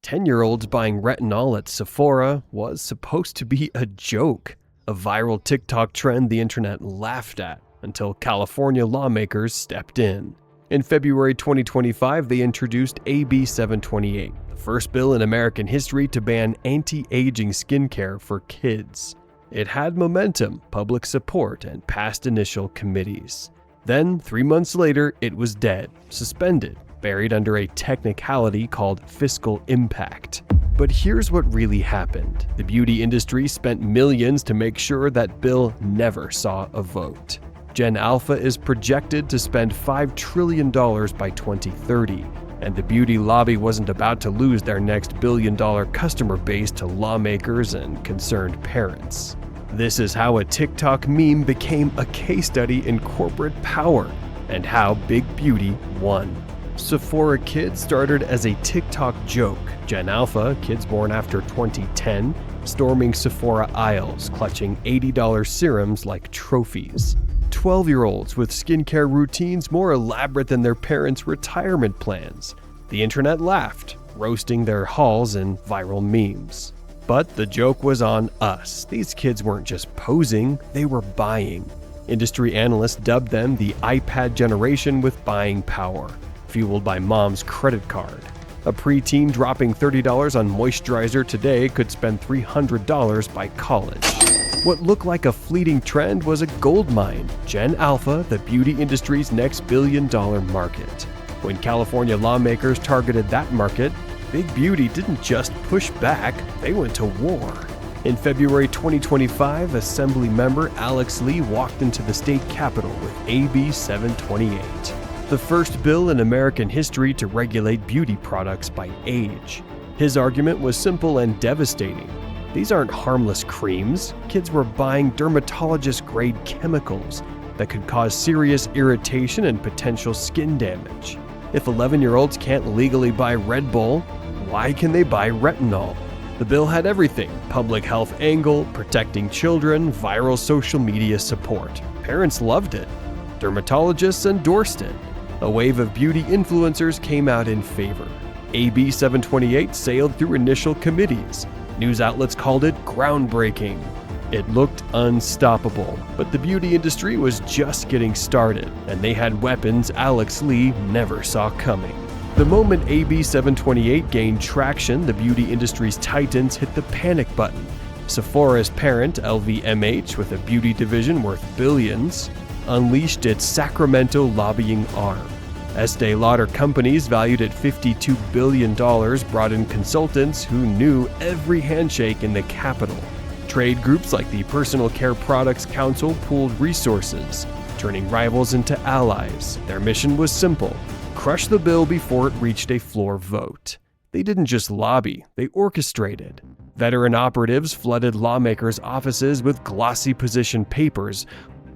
10-year-olds buying retinol at Sephora was supposed to be a joke, a viral TikTok trend the internet laughed at until California lawmakers stepped in. In February 2025, they introduced AB 728, the first bill in American history to ban anti-aging skincare for kids. It had momentum, public support, and passed initial committees. Then, 3 months later, it was dead, suspended, buried under a technicality called fiscal impact. But here's what really happened. The beauty industry spent millions to make sure that bill never saw a vote. Gen Alpha is projected to spend $5 trillion by 2030, and the beauty lobby wasn't about to lose their next billion-dollar customer base to lawmakers and concerned parents. This is how a TikTok meme became a case study in corporate power and how big beauty won. Sephora Kids started as a TikTok joke. Gen Alpha, kids born after 2010, storming Sephora aisles, clutching $80 serums like trophies. 12-year-olds with skincare routines more elaborate than their parents' retirement plans. The internet laughed, roasting their hauls in viral memes. But the joke was on us. These kids weren't just posing, they were buying. Industry analysts dubbed them the iPad generation with buying power, fueled by mom's credit card. A preteen dropping $30 on moisturizer today could spend $300 by college. What looked like a fleeting trend was a goldmine. Gen Alpha, the beauty industry's next billion-dollar market. When California lawmakers targeted that market, Big Beauty didn't just push back, they went to war. In February 2025, Assembly member Alex Lee walked into the state capitol with AB 728, the first bill in American history to regulate beauty products by age. His argument was simple and devastating. These aren't harmless creams. Kids were buying dermatologist-grade chemicals that could cause serious irritation and potential skin damage. If 11-year-olds can't legally buy Red Bull, why can they buy retinol? The bill had everything: public health angle, protecting children, viral social media support. Parents loved it. Dermatologists endorsed it. A wave of beauty influencers came out in favor. AB 728 sailed through initial committees. News outlets called it groundbreaking. It looked unstoppable, but the beauty industry was just getting started, and they had weapons Alex Lee never saw coming. The moment AB 728 gained traction, the beauty industry's titans hit the panic button. Sephora's parent, LVMH, with a beauty division worth billions, unleashed its Sacramento lobbying arm. Estee Lauder companies valued at $52 billion brought in consultants who knew every handshake in the capital. Trade groups like the Personal Care Products Council pooled resources, turning rivals into allies. Their mission was simple: crush the bill before it reached a floor vote. They didn't just lobby, they orchestrated. Veteran operatives flooded lawmakers' offices with glossy position papers,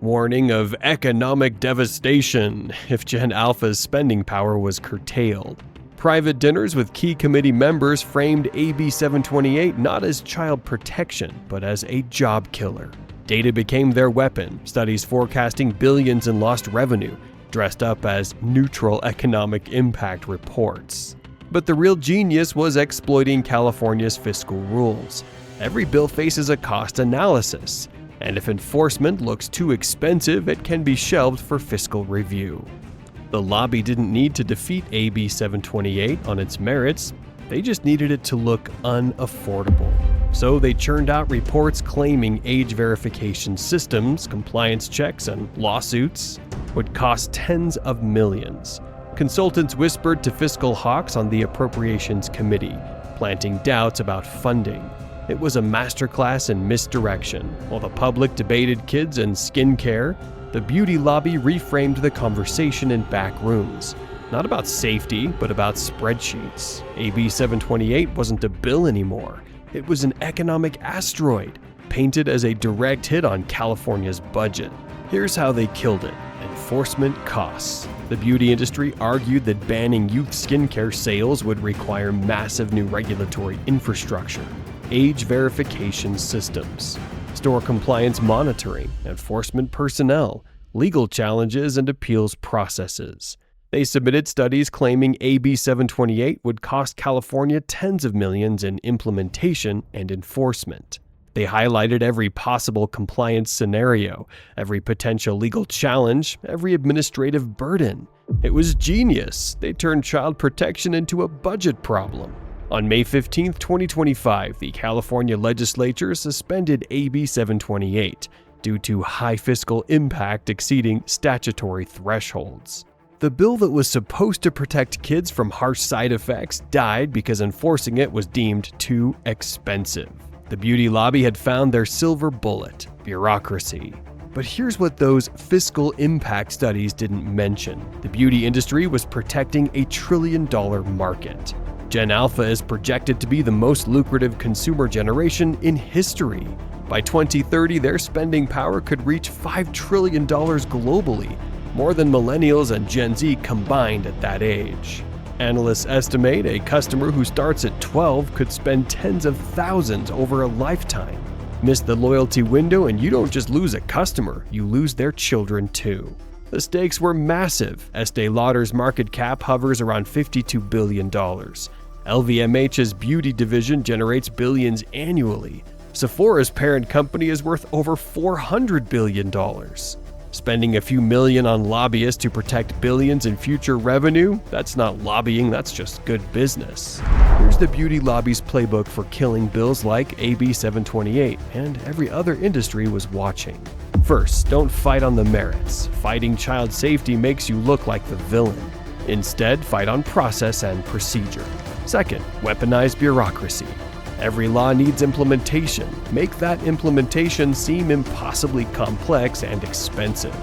warning of economic devastation if Gen Alpha's spending power was curtailed. Private dinners with key committee members framed AB 728 not as child protection, but as a job killer. Data became their weapon, studies forecasting billions in lost revenue, dressed up as neutral economic impact reports. But the real genius was exploiting California's fiscal rules. Every bill faces a cost analysis, and if enforcement looks too expensive, it can be shelved for fiscal review. The lobby didn't need to defeat AB 728 on its merits, they just needed it to look unaffordable. So they churned out reports claiming age verification systems, compliance checks, and lawsuits would cost tens of millions. Consultants whispered to fiscal hawks on the Appropriations Committee, planting doubts about funding. It was a masterclass in misdirection. While the public debated kids and skincare, the beauty lobby reframed the conversation in back rooms. Not about safety, but about spreadsheets. AB 728 wasn't a bill anymore. It was an economic asteroid, painted as a direct hit on California's budget. Here's how they killed it: enforcement costs. The beauty industry argued that banning youth skincare sales would require massive new regulatory infrastructure, age verification systems, store compliance monitoring, enforcement personnel, legal challenges, and appeals processes. They submitted studies claiming AB 728 would cost California tens of millions in implementation and enforcement. They highlighted every possible compliance scenario, every potential legal challenge, every administrative burden. It was genius. They turned child protection into a budget problem. On May 15, 2025, the California legislature suspended AB 728 due to high fiscal impact exceeding statutory thresholds. The bill that was supposed to protect kids from harsh side effects died because enforcing it was deemed too expensive. The beauty lobby had found their silver bullet: bureaucracy. But here's what those fiscal impact studies didn't mention. The beauty industry was protecting a $1 trillion market. Gen Alpha is projected to be the most lucrative consumer generation in history. By 2030, their spending power could reach $5 trillion globally, more than millennials and Gen Z combined at that age. Analysts estimate a customer who starts at 12 could spend tens of thousands over a lifetime. Miss the loyalty window and you don't just lose a customer, you lose their children too. The stakes were massive. Estee Lauder's market cap hovers around $52 billion. LVMH's beauty division generates billions annually. Sephora's parent company is worth over $400 billion. Spending a few million on lobbyists to protect billions in future revenue? That's not lobbying, that's just good business. Here's the beauty lobby's playbook for killing bills like AB 728, and every other industry was watching. First, don't fight on the merits. Fighting child safety makes you look like the villain. Instead, fight on process and procedure. Second, weaponize bureaucracy. Every law needs implementation. Make that implementation seem impossibly complex and expensive.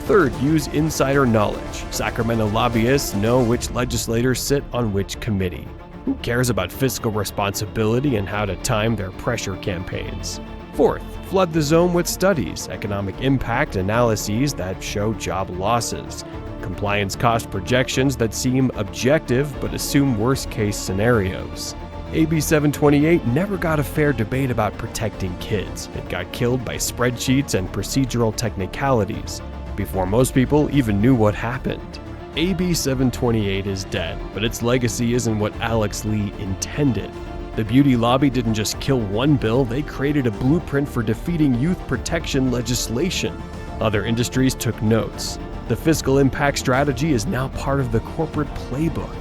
Third, use insider knowledge. Sacramento lobbyists know which legislators sit on which committee. Who cares about fiscal responsibility and how to time their pressure campaigns? Fourth, flood the zone with studies, economic impact analyses that show job losses, compliance cost projections that seem objective but assume worst-case scenarios. AB 728 never got a fair debate about protecting kids. It got killed by spreadsheets and procedural technicalities before most people even knew what happened. AB 728 is dead, but its legacy isn't what Alex Lee intended. The beauty lobby didn't just kill one bill, they created a blueprint for defeating youth protection legislation. Other industries took notes. The fiscal impact strategy is now part of the corporate playbook.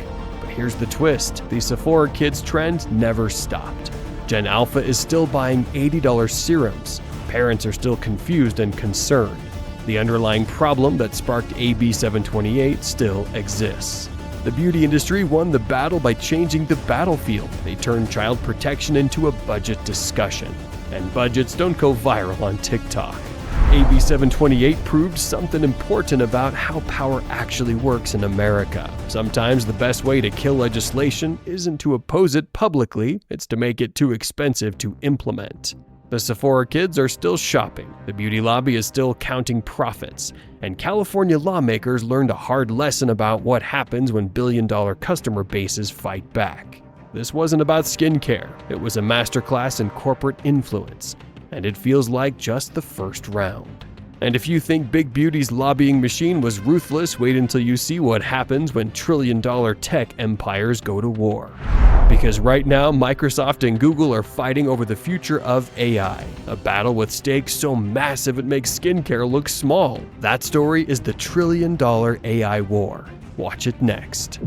Here's the twist. The Sephora Kids trend never stopped. Gen Alpha is still buying $80 serums. Parents are still confused and concerned. The underlying problem that sparked AB 728 still exists. The beauty industry won the battle by changing the battlefield. They turned child protection into a budget discussion. And budgets don't go viral on TikTok. AB 728 proved something important about how power actually works in America. Sometimes the best way to kill legislation isn't to oppose it publicly, it's to make it too expensive to implement. The Sephora Kids are still shopping, the beauty lobby is still counting profits, and California lawmakers learned a hard lesson about what happens when billion-dollar customer bases fight back. This wasn't about skincare, it was a masterclass in corporate influence. And it feels like just the first round. And if you think Big Beauty's lobbying machine was ruthless, wait until you see what happens when trillion-dollar tech empires go to war. Because right now, Microsoft and Google are fighting over the future of AI, a battle with stakes so massive it makes skincare look small. That story is the trillion-dollar AI war. Watch it next.